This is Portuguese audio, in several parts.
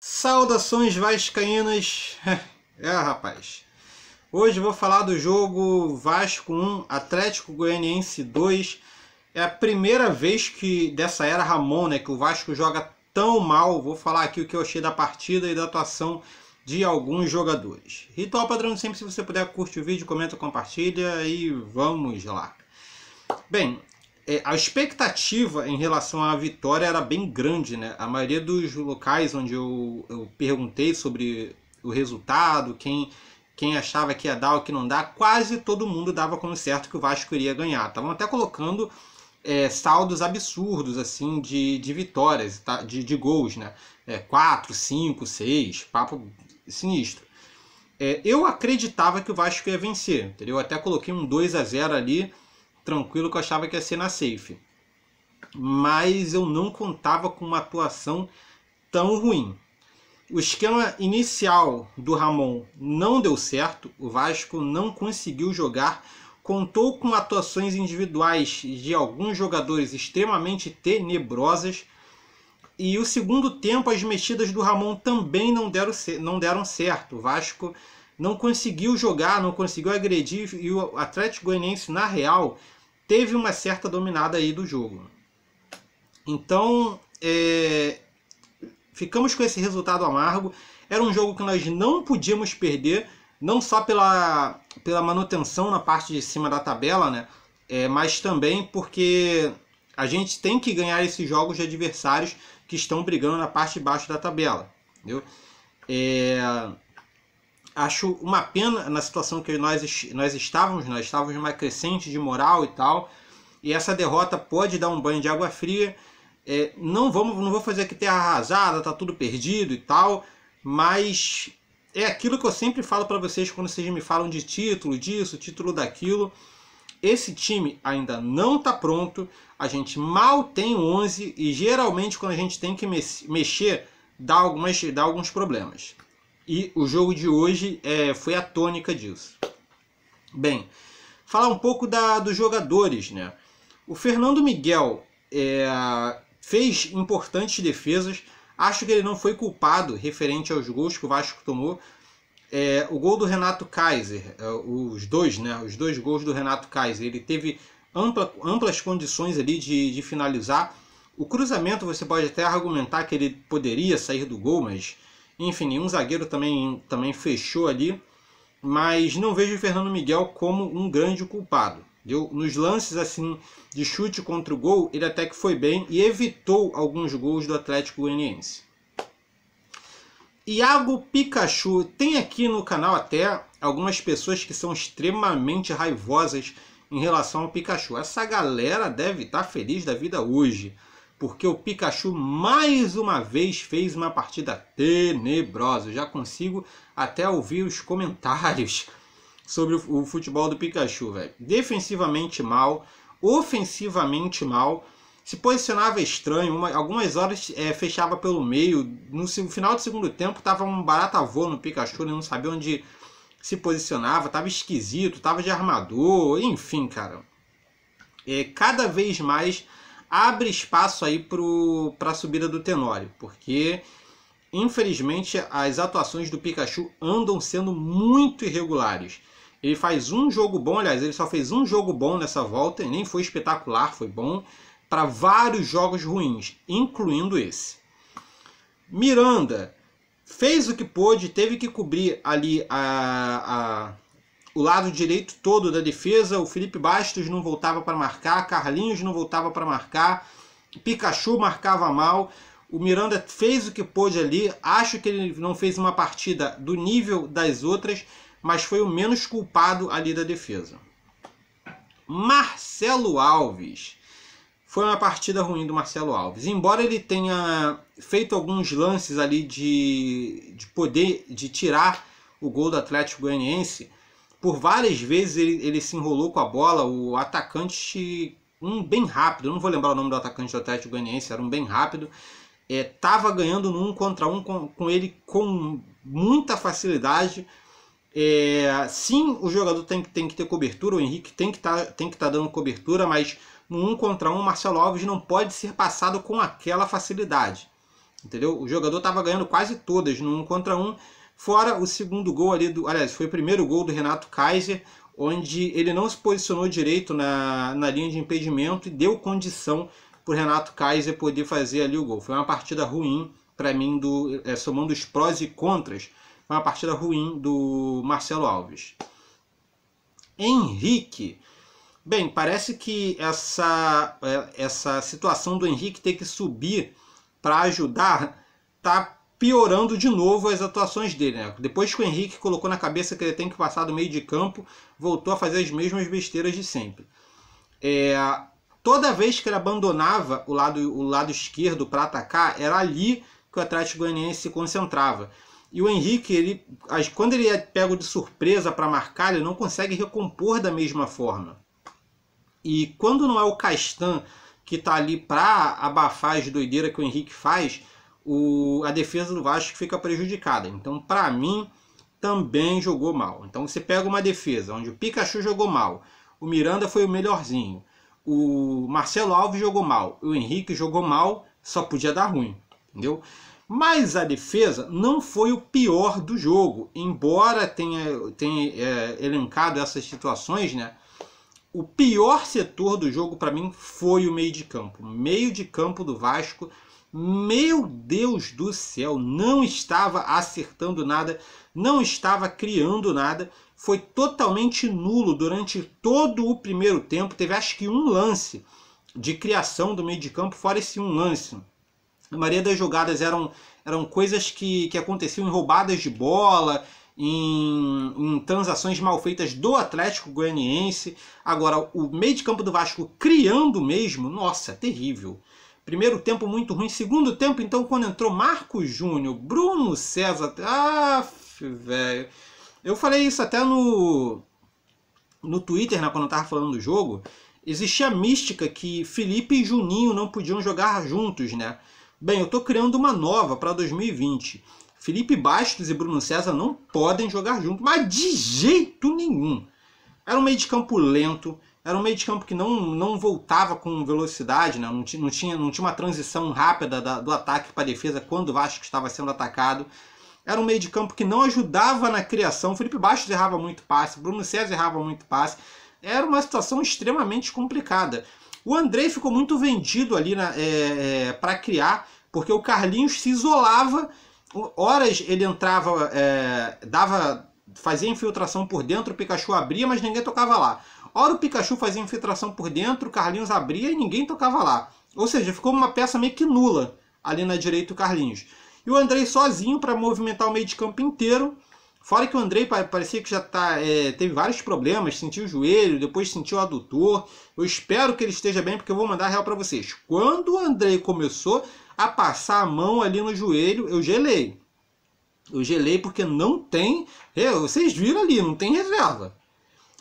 Saudações vascaínas. Rapaz. Hoje vou falar do jogo Vasco 1, Atlético Goianiense 2. É a primeira vez que dessa era Ramon, né, que o Vasco joga tão mal. Vou falar aqui o que eu achei da partida e da atuação de alguns jogadores. Ritual padrão sempre, se você puder, curte o vídeo, comenta, compartilha e vamos lá. Bem, a expectativa em relação à vitória era bem grande, né? A maioria dos locais onde eu perguntei sobre o resultado, quem achava que ia dar ou que não dá, quase todo mundo dava como certo que o Vasco iria ganhar. Estavam até colocando saldos absurdos assim de vitórias, tá? de gols, né? 4, 5, 6, papo sinistro. Eu acreditava que o Vasco ia vencer, entendeu? Eu até coloquei um 2-0 ali, tranquilo, que eu achava que ia ser na safe. Mas eu não contava com uma atuação tão ruim. O esquema inicial do Ramon não deu certo, o Vasco não conseguiu jogar, contou com atuações individuais de alguns jogadores extremamente tenebrosas, e o segundo tempo as mexidas do Ramon também não deram certo. O Vasco não conseguiu jogar, não conseguiu agredir, e o Atlético Goianiense, na real, teve uma certa dominada aí do jogo. Então, ficamos com esse resultado amargo. Era um jogo que nós não podíamos perder, não só pela manutenção na parte de cima da tabela, né? Mas também porque a gente tem que ganhar esses jogos de adversários que estão brigando na parte de baixo da tabela, entendeu? Acho uma pena na situação que nós estávamos numa crescente de moral e tal, e essa derrota pode dar um banho de água fria. Não vou fazer aqui terra arrasada, tá tudo perdido e tal, mas é aquilo que eu sempre falo para vocês quando vocês me falam de título disso, título daquilo. Esse time ainda não está pronto, a gente mal tem 11 e geralmente quando a gente tem que mexer dá alguns problemas. E o jogo de hoje foi a tônica disso. Bem, falar um pouco dos jogadores, né? O Fernando Miguel fez importantes defesas. Acho que ele não foi culpado referente aos gols que o Vasco tomou. O gol do Renato Kaiser, os dois gols do Renato Kaiser, ele teve amplas condições ali de finalizar. O cruzamento você pode até argumentar que ele poderia sair do gol, mas enfim, nenhum zagueiro também fechou ali. Mas não vejo o Fernando Miguel como um grande culpado. Nos lances assim de chute contra o gol, ele até que foi bem e evitou alguns gols do Atlético Goianiense. Iago Pikachu, tem aqui no canal até algumas pessoas que são extremamente raivosas em relação ao Pikachu. Essa galera deve estar feliz da vida hoje, porque o Pikachu mais uma vez fez uma partida tenebrosa. Eu já consigo até ouvir os comentários sobre o futebol do Pikachu, velho. Defensivamente mal, ofensivamente mal. Se posicionava estranho, algumas horas fechava pelo meio. No final do segundo tempo tava um barata voa no Pikachu, ele não sabia onde se posicionava, tava esquisito, tava de armador, enfim, cara. Cada vez mais abre espaço aí para a subida do Tenório, porque infelizmente as atuações do Pikachu andam sendo muito irregulares. Ele faz um jogo bom, aliás, ele só fez um jogo bom nessa volta, e nem foi espetacular, foi bom, para vários jogos ruins, incluindo esse. Miranda fez o que pôde, teve que cobrir ali o lado direito todo da defesa. O Felipe Bastos não voltava para marcar, Carlinhos não voltava para marcar, Pikachu marcava mal. O Miranda fez o que pôde ali. Acho que ele não fez uma partida do nível das outras, mas foi o menos culpado ali da defesa. Marcelo Alves. Foi uma partida ruim do Marcelo Alves. Embora ele tenha feito alguns lances ali de poder de tirar o gol do Atlético Goianiense, por várias vezes ele se enrolou com a bola. O atacante, bem rápido, eu não vou lembrar o nome do atacante do Atlético Goianiense, era um bem rápido, estava ganhando no 1 contra 1 com ele com muita facilidade. Sim, o jogador tem que ter cobertura, o Henrique tem que estar dando cobertura, mas no 1 contra 1 o Marcelo Alves não pode ser passado com aquela facilidade. entendeu? O jogador estava ganhando quase todas no 1 contra 1, fora o segundo gol ali, aliás, foi o primeiro gol do Renato Kaiser, onde ele não se posicionou direito na linha de impedimento e deu condição para o Renato Kaiser poder fazer ali o gol. Foi uma partida ruim para mim, somando os prós e contras, foi uma partida ruim do Marcelo Alves. Henrique. Bem, parece que essa situação do Henrique ter que subir para ajudar está piorando de novo as atuações dele, né? Depois que o Henrique colocou na cabeça que ele tem que passar do meio de campo, voltou a fazer as mesmas besteiras de sempre. Toda vez que ele abandonava o lado esquerdo para atacar, era ali que o Atlético Goianiense se concentrava. E o Henrique, quando ele é pego de surpresa para marcar, ele não consegue recompor da mesma forma. E quando não é o Castan que está ali para abafar as doideiras que o Henrique faz, a defesa do Vasco fica prejudicada. Então, para mim, também jogou mal. Então, você pega uma defesa onde o Pikachu jogou mal, o Miranda foi o melhorzinho, o Marcelo Alves jogou mal, o Henrique jogou mal, só podia dar ruim, entendeu? Mas a defesa não foi o pior do jogo, embora tenha elencado essas situações, né? O pior setor do jogo para mim foi o meio de campo. O meio de campo do Vasco, meu Deus do céu, não estava acertando nada, não estava criando nada, foi totalmente nulo durante todo o primeiro tempo. Teve acho que um lance de criação do meio de campo, fora esse um lance. A maioria das jogadas eram coisas que aconteciam em roubadas de bola, em transações mal feitas do Atlético Goianiense. Agora, o meio de campo do Vasco criando mesmo, nossa, terrível. Primeiro tempo muito ruim. Segundo tempo, então, quando entrou Marcos Júnior, Bruno César... velho. Eu falei isso até no Twitter, né, quando eu tava falando do jogo. Existia a mística que Felipe e Juninho não podiam jogar juntos, né? Bem, eu tô criando uma nova para 2020. Felipe Bastos e Bruno César não podem jogar juntos, mas de jeito nenhum. Era um meio de campo lento, era um meio de campo que não voltava com velocidade, né? não tinha uma transição rápida do ataque para a defesa quando o Vasco estava sendo atacado. Era um meio de campo que não ajudava na criação. O Felipe Bastos errava muito passe, Bruno César errava muito passe. Era uma situação extremamente complicada. O Andrei ficou muito vendido ali para criar, porque o Carlinhos se isolava. Horas ele entrava, fazia infiltração por dentro, o Pikachu abria, mas ninguém tocava lá. Hora o Pikachu fazia infiltração por dentro, o Carlinhos abria e ninguém tocava lá. Ou seja, ficou uma peça meio que nula ali na direita o Carlinhos. E o Andrei sozinho para movimentar o meio de campo inteiro. Fora que o Andrei parecia que já teve vários problemas, sentiu o joelho, depois sentiu o adutor. Eu espero que ele esteja bem, porque eu vou mandar real para vocês. Quando o Andrei começou a passar a mão ali no joelho, eu gelei. Eu gelei porque não tem... vocês viram ali, não tem reserva.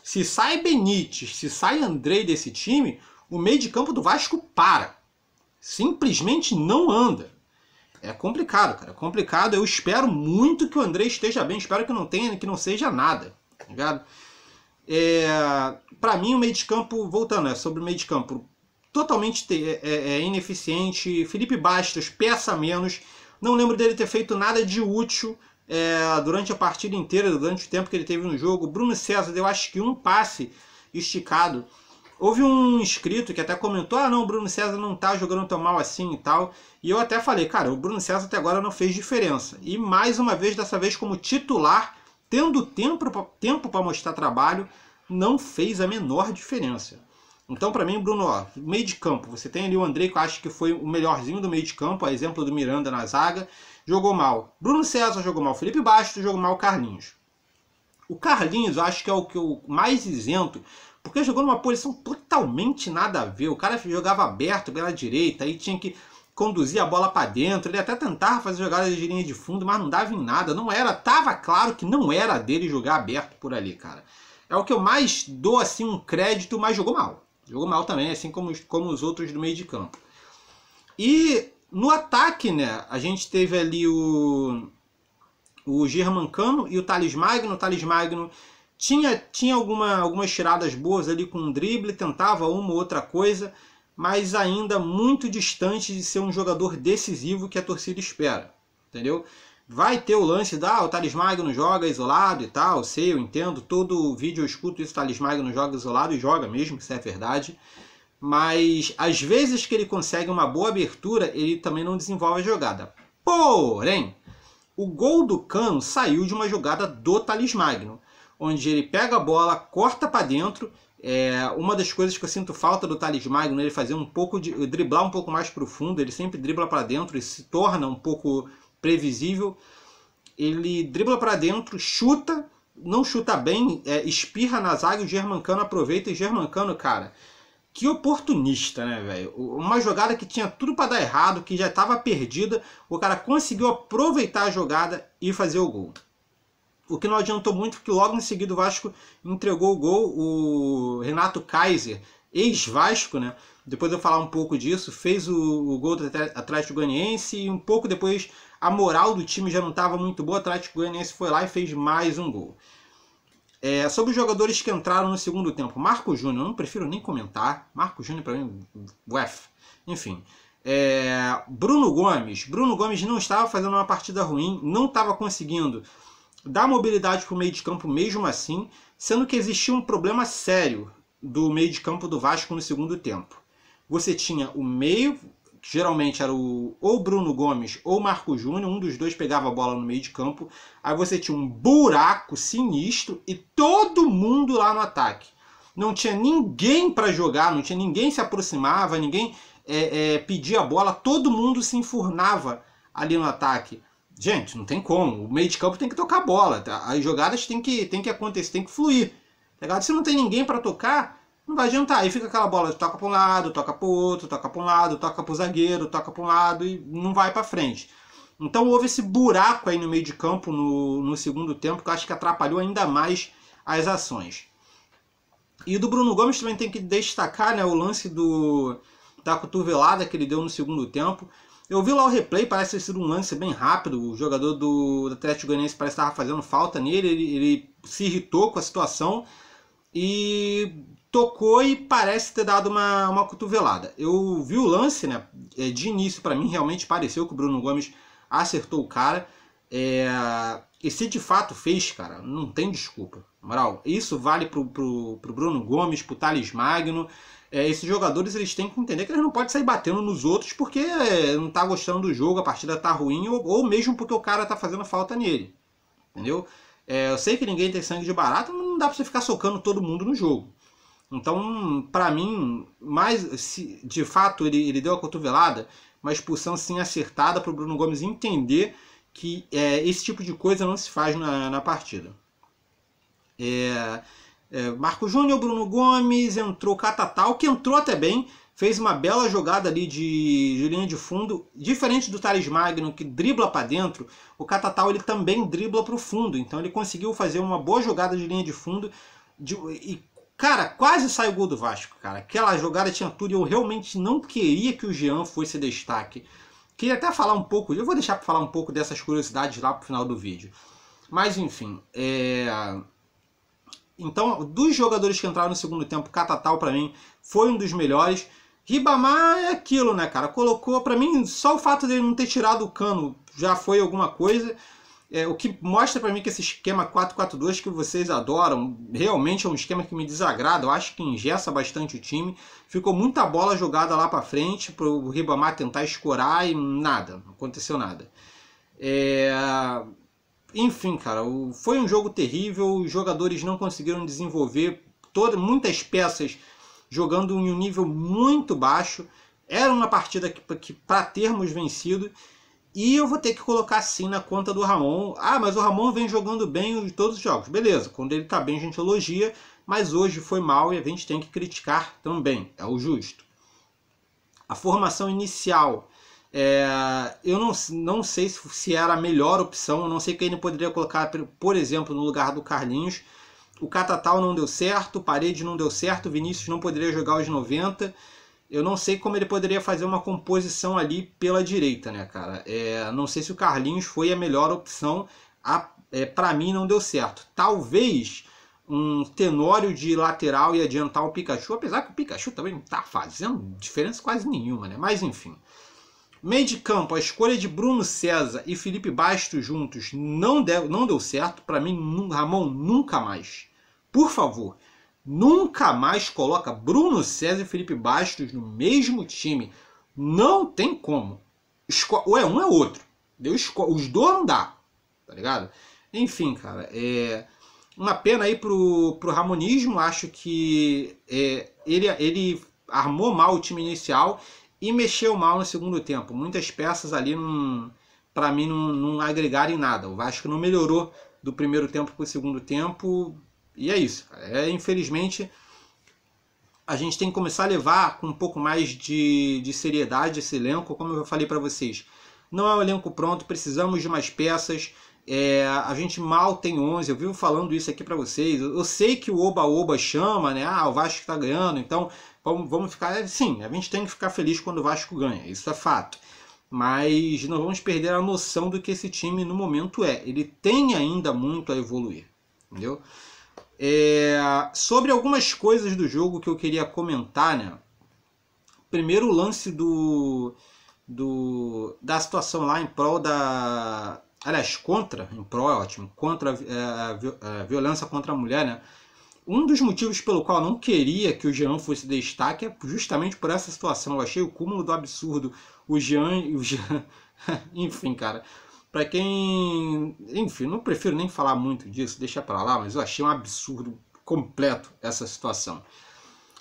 Se sai Benítez, se sai Andrei desse time, o meio de campo do Vasco para. Simplesmente não anda. É complicado, cara. É complicado. Eu espero muito que o Andrei esteja bem. Espero que não seja nada. Tá ligado? Pra mim, o meio de campo, voltando, sobre o meio de campo, totalmente ineficiente. Felipe Bastos, peça a menos. Não lembro dele ter feito nada de útil durante a partida inteira, durante o tempo que ele teve no jogo. Bruno César deu acho que um passe esticado. Houve um inscrito que até comentou, não, o Bruno César não tá jogando tão mal assim e tal. E eu até falei, cara, o Bruno César até agora não fez diferença. E mais uma vez, dessa vez como titular, tendo tempo para mostrar trabalho, não fez a menor diferença. Então, para mim, Bruno, meio de campo, você tem ali o Andrei, que eu acho que foi o melhorzinho do meio de campo, a exemplo do Miranda na zaga, jogou mal. Bruno César jogou mal, Felipe Bastos jogou mal, Carlinhos. O Carlinhos, eu acho que é o que eu mais isento, porque jogou numa posição totalmente nada a ver. O cara jogava aberto pela direita, aí tinha que conduzir a bola para dentro. Ele até tentava fazer jogadas de linha de fundo, mas não dava em nada. Tava claro que não era dele jogar aberto por ali, cara. É o que eu mais dou assim um crédito, mas jogou mal. Jogou mal também, assim como os outros do meio de campo. E no ataque, né, a gente teve ali o Germancano e o Thales Magno. O Thales Magno tinha algumas tiradas boas ali com um drible, tentava uma ou outra coisa, mas ainda muito distante de ser um jogador decisivo que a torcida espera, entendeu? Vai ter o lance o Thales Magno joga isolado e tal, sei, eu entendo, todo vídeo eu escuto isso, o Thales Magno joga isolado e joga mesmo, isso é verdade, mas às vezes que ele consegue uma boa abertura, ele também não desenvolve a jogada. Porém, o gol do Cano saiu de uma jogada do Thales Magno, onde ele pega a bola, corta para dentro. Uma das coisas que eu sinto falta do Thales Magno, ele fazer driblar um pouco mais profundo, ele sempre dribla para dentro e se torna um pouco previsível. Ele dribla para dentro, chuta, não chuta bem, espirra na zaga e o Germancano aproveita. E Germancano, cara, que oportunista, né, velho? Uma jogada que tinha tudo para dar errado, que já estava perdida, o cara conseguiu aproveitar a jogada e fazer o gol. O que não adiantou muito, porque logo em seguida o Vasco entregou o gol. O Renato Kaiser, ex-Vasco, né? Depois eu falar um pouco disso, fez o gol do Atlético Goianiense e um pouco depois a moral do time já não estava muito boa. O Atlético Goianiense foi lá e fez mais um gol. Sobre os jogadores que entraram no segundo tempo, Marco Júnior, eu não prefiro nem comentar. Marco Júnior para mim, enfim. Bruno Gomes não estava fazendo uma partida ruim, não estava conseguindo dar mobilidade para o meio de campo mesmo assim, sendo que existia um problema sério do meio de campo do Vasco no segundo tempo. Você tinha o meio, que geralmente era ou Bruno Gomes ou Marco Júnior, um dos dois pegava a bola no meio de campo, aí você tinha um buraco sinistro e todo mundo lá no ataque. Não tinha ninguém para jogar, não tinha ninguém se aproximava, ninguém pedia a bola, todo mundo se enfurnava ali no ataque. Gente, não tem como. O meio de campo tem que tocar a bola. As jogadas tem que acontecer, tem que fluir. Tá? Se não tem ninguém para tocar, não vai adiantar. Aí fica aquela bola, toca para um lado, toca para o outro, toca para um lado, toca para o zagueiro, toca para um lado e não vai para frente. Então houve esse buraco aí no meio de campo no segundo tempo que eu acho que atrapalhou ainda mais as ações. E do Bruno Gomes também tem que destacar, né, o lance da cotovelada que ele deu no segundo tempo. Eu vi lá o replay, parece ter sido um lance bem rápido. O jogador do Atlético Goianiense parece que estava fazendo falta nele. Ele se irritou com a situação e tocou e parece ter dado uma cotovelada. Eu vi o lance, né? De início, para mim, realmente pareceu que o Bruno Gomes acertou o cara. E se de fato fez, cara, não tem desculpa. Na moral, isso vale pro Bruno Gomes, pro Thales Magno. Esses jogadores eles têm que entender que eles não podem sair batendo nos outros porque não tá gostando do jogo, a partida tá ruim, ou mesmo porque o cara tá fazendo falta nele. Entendeu? Eu sei que ninguém tem sangue de barata, mas não dá pra você ficar socando todo mundo no jogo. Então, pra mim, de fato ele deu a cotovelada, uma expulsão sim acertada pro Bruno Gomes entender que esse tipo de coisa não se faz na partida. Marco Júnior, Bruno Gomes, entrou Catatal, que entrou até bem, fez uma bela jogada ali de linha de fundo, diferente do Thales Magno, que dribla para dentro, o Catatal ele também dribla para o fundo, então ele conseguiu fazer uma boa jogada de linha de fundo, e cara, quase saiu o gol do Vasco, cara, aquela jogada tinha tudo, e eu realmente não queria que o Jean fosse destaque, queria até falar um pouco, eu vou deixar para falar um pouco dessas curiosidades lá pro final do vídeo, mas enfim, Então, dos jogadores que entraram no segundo tempo, Catatal para mim foi um dos melhores. Ribamar é aquilo, né, cara? Colocou, para mim, só o fato dele não ter tirado o Cano já foi alguma coisa. O que mostra para mim que esse esquema 4-4-2 que vocês adoram, realmente é um esquema que me desagrada. Eu acho que engessa bastante o time. Ficou muita bola jogada lá para frente para o Ribamar tentar escorar e nada, não aconteceu nada. Enfim, cara, foi um jogo terrível, os jogadores não conseguiram desenvolver muitas peças jogando em um nível muito baixo. Era uma partida que para termos vencido, e eu vou ter que colocar sim na conta do Ramon. Mas o Ramon vem jogando bem em todos os jogos. Beleza, quando ele tá bem a gente elogia, mas hoje foi mal e a gente tem que criticar também, é o justo. A formação inicial... eu não sei se era a melhor opção, eu não sei quem ele poderia colocar, por exemplo, no lugar do Carlinhos. O Catatal não deu certo, o Paredes não deu certo, o Vinícius não poderia jogar aos 90. Eu não sei como ele poderia fazer uma composição ali pela direita, né, cara? Não sei se o Carlinhos foi a melhor opção, para mim não deu certo. Talvez um Tenório de lateral e adiantar o Pikachu, apesar que o Pikachu também não está fazendo diferença quase nenhuma, né? Mas enfim. Meio de campo, a escolha de Bruno César e Felipe Bastos juntos não deu certo. Para mim, Ramon, nunca mais. Por favor, nunca mais coloca Bruno César e Felipe Bastos no mesmo time. Não tem como. Ou é um ou é outro. Os dois não dá, tá ligado? Enfim, cara, uma pena aí pro Ramonismo. Acho que ele armou mal o time inicial e mexeu mal no segundo tempo. Muitas peças ali, para mim, não agregaram em nada. O Vasco não melhorou do primeiro tempo para o segundo tempo. E é isso, cara. Infelizmente, a gente tem que começar a levar com um pouco mais de seriedade esse elenco. Como eu falei para vocês, não é um elenco pronto, precisamos de mais peças. A gente mal tem 11, eu vivo falando isso aqui para vocês. Eu sei que o Oba-Oba chama, né? O Vasco está ganhando, então vamos ficar... Sim, a gente tem que ficar feliz quando o Vasco ganha, isso é fato. Mas não vamos perder a noção do que esse time no momento é. Ele tem ainda muito a evoluir, entendeu? Sobre algumas coisas do jogo que eu queria comentar, né? Primeiro, o lance da situação lá em prol da... Aliás, em prol é ótimo, contra a violência contra a mulher, né? Um dos motivos pelo qual eu não queria que o Jean fosse destaque é justamente por essa situação. Eu achei o cúmulo do absurdo. O Jean... Enfim, cara. Pra quem... Enfim, não prefiro nem falar muito disso, deixa pra lá, mas eu achei um absurdo completo essa situação.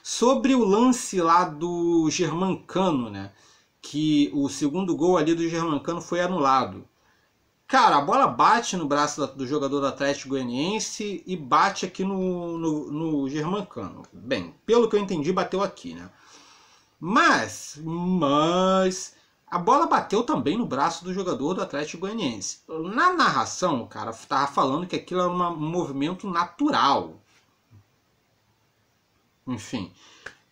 Sobre o lance lá do Germancano, né? Que o segundo gol ali do Germancano foi anulado. Cara, a bola bate no braço do jogador do Atlético Goianiense e bate aqui no Germancano. Bem, pelo que eu entendi, bateu aqui, né? Mas a bola bateu também no braço do jogador do Atlético Goianiense. Na narração, o cara estava falando que aquilo era um movimento natural. Enfim,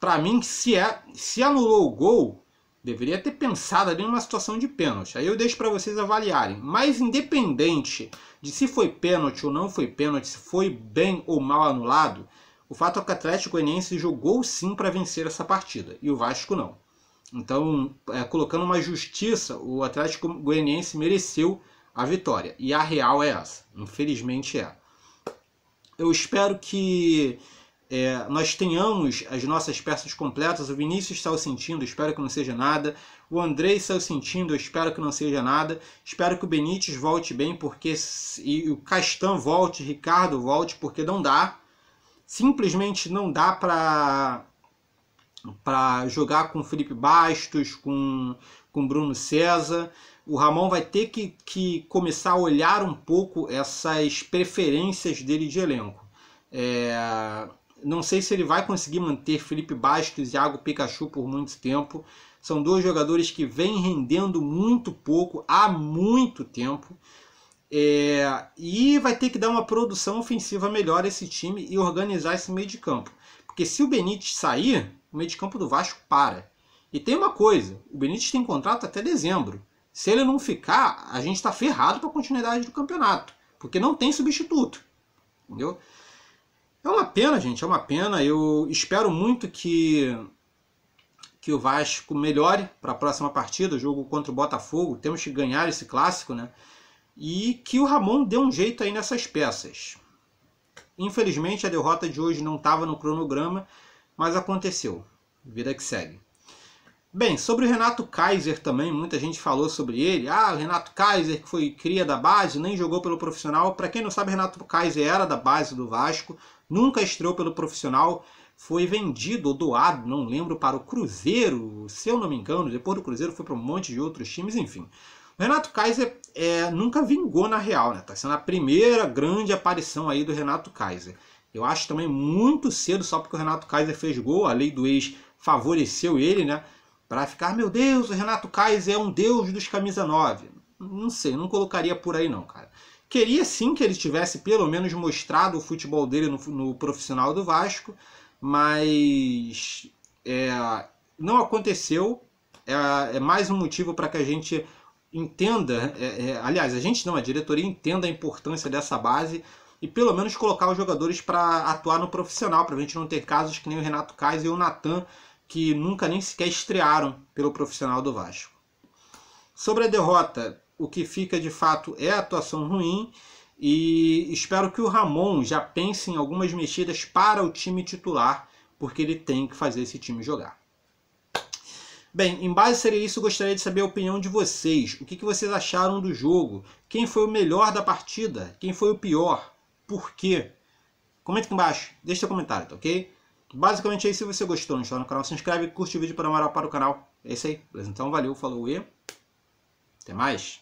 para mim, se anulou o gol, deveria ter pensado ali numa situação de pênalti. Aí eu deixo para vocês avaliarem. Mas independente de se foi pênalti ou não foi pênalti, se foi bem ou mal anulado, o fato é que o Atlético Goianiense jogou sim para vencer essa partida. E o Vasco não. Então, colocando uma justiça, o Atlético Goianiense mereceu a vitória. E a real é essa. Infelizmente é. Eu espero que... nós tenhamos as nossas peças completas. O Vinícius saiu sentindo, espero que não seja nada. O Andrei saiu sentindo, eu espero que não seja nada. Espero que o Benítez volte bem, e o Castan volte, Ricardo volte, porque não dá. Simplesmente não dá para jogar com Felipe Bastos, com Bruno César. O Ramon vai ter que começar a olhar um pouco essas preferências dele de elenco. Não sei se ele vai conseguir manter Felipe Bastos e Iago Pikachu por muito tempo. São dois jogadores que vêm rendendo muito pouco há muito tempo. E vai ter que dar uma produção ofensiva melhor a esse time e organizar esse meio de campo. Porque se o Benítez sair, o meio de campo do Vasco para. E tem uma coisa, o Benítez tem contrato até dezembro. Se ele não ficar, a gente está ferrado para a continuidade do campeonato. Porque não tem substituto. Entendeu? É uma pena, gente, é uma pena. Eu espero muito que o Vasco melhore para a próxima partida, o jogo contra o Botafogo. Temos que ganhar esse clássico, né? E que o Ramon dê um jeito aí nessas peças. Infelizmente, a derrota de hoje não estava no cronograma, mas aconteceu. Vida que segue. Bem, sobre o Renato Kaiser também, muita gente falou sobre ele. O Renato Kaiser, que foi cria da base, nem jogou pelo profissional. Para quem não sabe, Renato Kaiser era da base do Vasco, nunca estreou pelo profissional, foi vendido ou doado, não lembro, para o Cruzeiro, se eu não me engano. Depois do Cruzeiro foi para um monte de outros times, enfim. O Renato Kaiser nunca vingou na real, né? Tá sendo a primeira grande aparição aí do Renato Kaiser. Eu acho também muito cedo, só porque o Renato Kaiser fez gol, a lei do ex favoreceu ele, né? Para ficar, meu Deus, o Renato Kaiser é um deus dos camisa 9. Não sei, não colocaria por aí não, cara. Queria sim que ele tivesse pelo menos mostrado o futebol dele no profissional do Vasco, mas não aconteceu. É mais um motivo para que a gente entenda, aliás, a gente não, a diretoria entenda a importância dessa base e pelo menos colocar os jogadores para atuar no profissional, para a gente não ter casos que nem o Renato Kaiser e o Natan, que nunca nem sequer estrearam pelo profissional do Vasco. Sobre a derrota, o que fica de fato é a atuação ruim, e espero que o Ramon já pense em algumas mexidas para o time titular, porque ele tem que fazer esse time jogar. Bem, em base a isso, eu gostaria de saber a opinião de vocês. O que vocês acharam do jogo? Quem foi o melhor da partida? Quem foi o pior? Por quê? Comenta aqui embaixo, deixa seu comentário, tá ok? Basicamente é isso. Se você gostou, não está no canal, se inscreve, curte o vídeo para moral para o canal. É isso aí, beleza? Então valeu, falou e até mais.